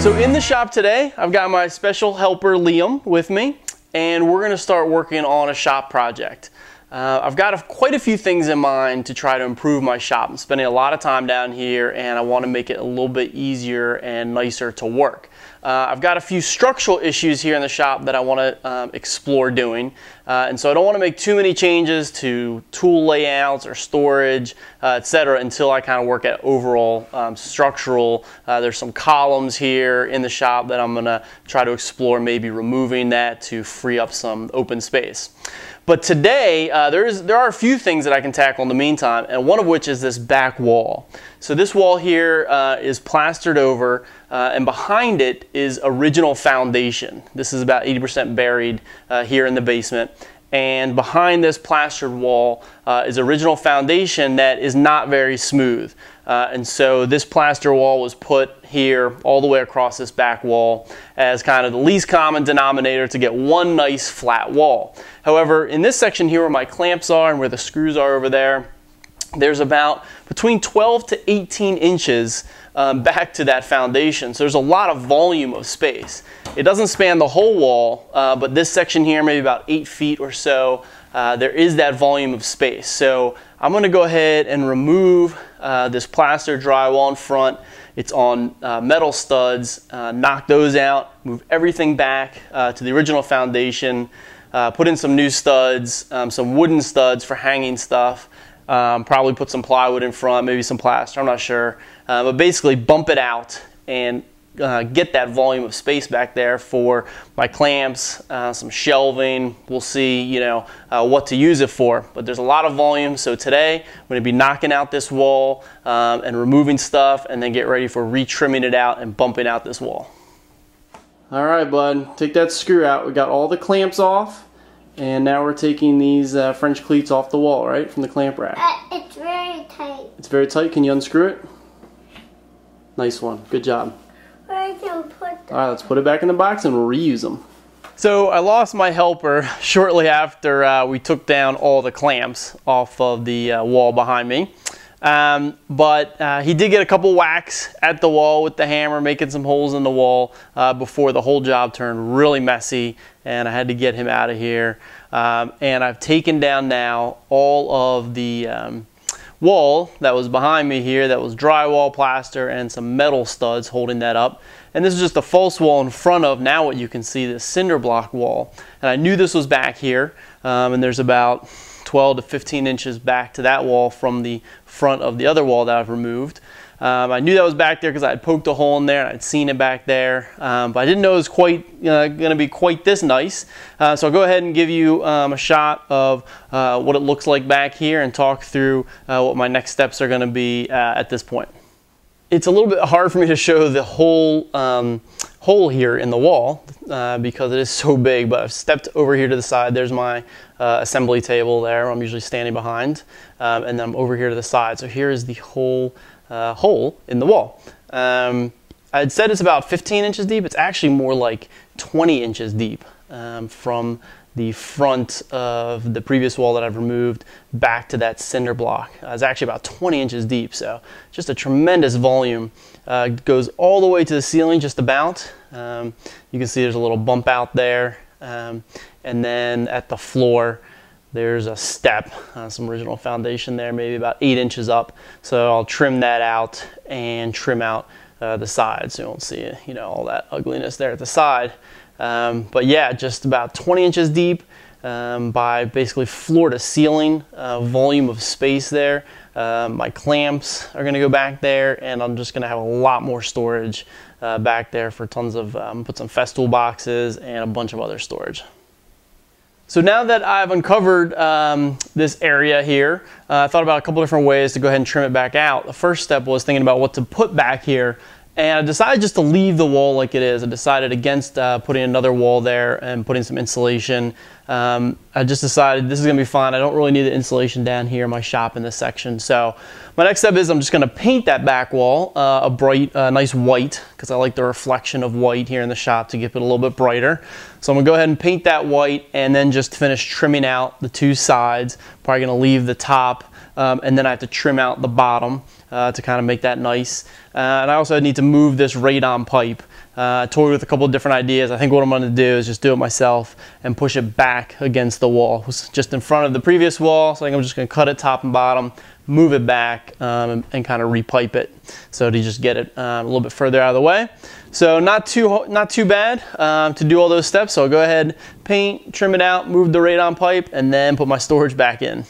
So in the shop today, I've got my special helper Liam with me, and we're going to start working on a shop project. I've got quite a few things in mind to try to improve my shop. I'm spending a lot of time down here, and I want to make it a little bit easier and nicer to work. I've got a few structural issues here in the shop that I want to explore doing, and so I don't want to make too many changes to tool layouts or storage, etc. until I kind of work at overall structural. There's some columns here in the shop that I'm going to try to explore, maybe removing that to free up some open space. But today, there are a few things that I can tackle in the meantime, and one of which is this back wall. So this wall here is plastered over, and behind it is original foundation. This is about 80% buried here in the basement. And behind this plastered wall is original foundation that is not very smooth. And so this plaster wall was put here all the way across this back wall as kind of the least common denominator to get one nice flat wall. However, in this section here where my clamps are and where the screws are over there, there's about between 12 to 18 inches back to that foundation. So there's a lot of volume of space. It doesn't span the whole wall, but this section here, maybe about 8 feet or so, there is that volume of space. So I'm going to go ahead and remove this plaster drywall in front. It's on metal studs, knock those out, move everything back to the original foundation, put in some new studs, some wooden studs for hanging stuff. Probably put some plywood in front, maybe some plaster, I'm not sure. But basically bump it out and get that volume of space back there for my clamps, some shelving. We'll see, what to use it for. But there's a lot of volume, so today I'm going to be knocking out this wall and removing stuff, and then get ready for re-trimming it out and bumping out this wall. All right, bud, take that screw out. We got all the clamps off. And now we're taking these French cleats off the wall, right, from the clamp rack. It's very tight. It's very tight. Can you unscrew it? Nice one. Good job. Where I can put them. All right, let's put it back in the box and we'll reuse them. So I lost my helper shortly after we took down all the clamps off of the wall behind me. But he did get a couple whacks at the wall with the hammer, making some holes in the wall before the whole job turned really messy, and I had to get him out of here. And I've taken down now all of the wall that was behind me here, that was drywall, plaster, and some metal studs holding that up. And this is just a false wall in front of now what you can see, this cinder block wall. And I knew this was back here, and there's about 12 to 15 inches back to that wall from the front of the other wall that I've removed. I knew that was back there because I had poked a hole in there and I'd seen it back there, but I didn't know it was quite going to be quite this nice. So I'll go ahead and give you a shot of what it looks like back here and talk through what my next steps are going to be at this point. It's a little bit hard for me to show the whole hole here in the wall because it is so big, but I've stepped over here to the side. There's my assembly table there I'm usually standing behind, and then I'm over here to the side. So here is the whole hole in the wall. I'd said it's about 15 inches deep. It's actually more like 20 inches deep from the front of the previous wall that I've removed back to that cinder block. It's actually about 20 inches deep, so just a tremendous volume. Goes all the way to the ceiling just about. You can see there's a little bump out there, and then at the floor there's a step, some original foundation there, maybe about 8 inches up. So I'll trim that out and trim out the sides so you won't see all that ugliness there at the side. But yeah, just about 20 inches deep by basically floor to ceiling volume of space there. My clamps are going to go back there, and I'm just going to have a lot more storage back there for tons of, put some festool boxes and a bunch of other storage. So now that I've uncovered this area here, I thought about a couple different ways to go ahead and trim it back out. The first step was thinking about what to put back here. And I decided just to leave the wall like it is. I decided against putting another wall there and putting some insulation. I just decided this is going to be fine. I don't really need the insulation down here in my shop in this section. So my next step is I'm just going to paint that back wall a bright, nice white, because I like the reflection of white here in the shop to get it a little bit brighter. So I'm going to go ahead and paint that white and then just finish trimming out the two sides. Probably going to leave the top and then I have to trim out the bottom to kind of make that nice. And I also need to move this radon pipe toyed with a couple of different ideas. I think what I'm going to do is just do it myself and push it back against the wall. It was just in front of the previous wall, so I think I'm just going to cut it top and bottom, move it back, and kind of repipe it, so to just get it a little bit further out of the way. So not too bad to do all those steps. So I'll go ahead, paint, trim it out, move the radon pipe, and then put my storage back in.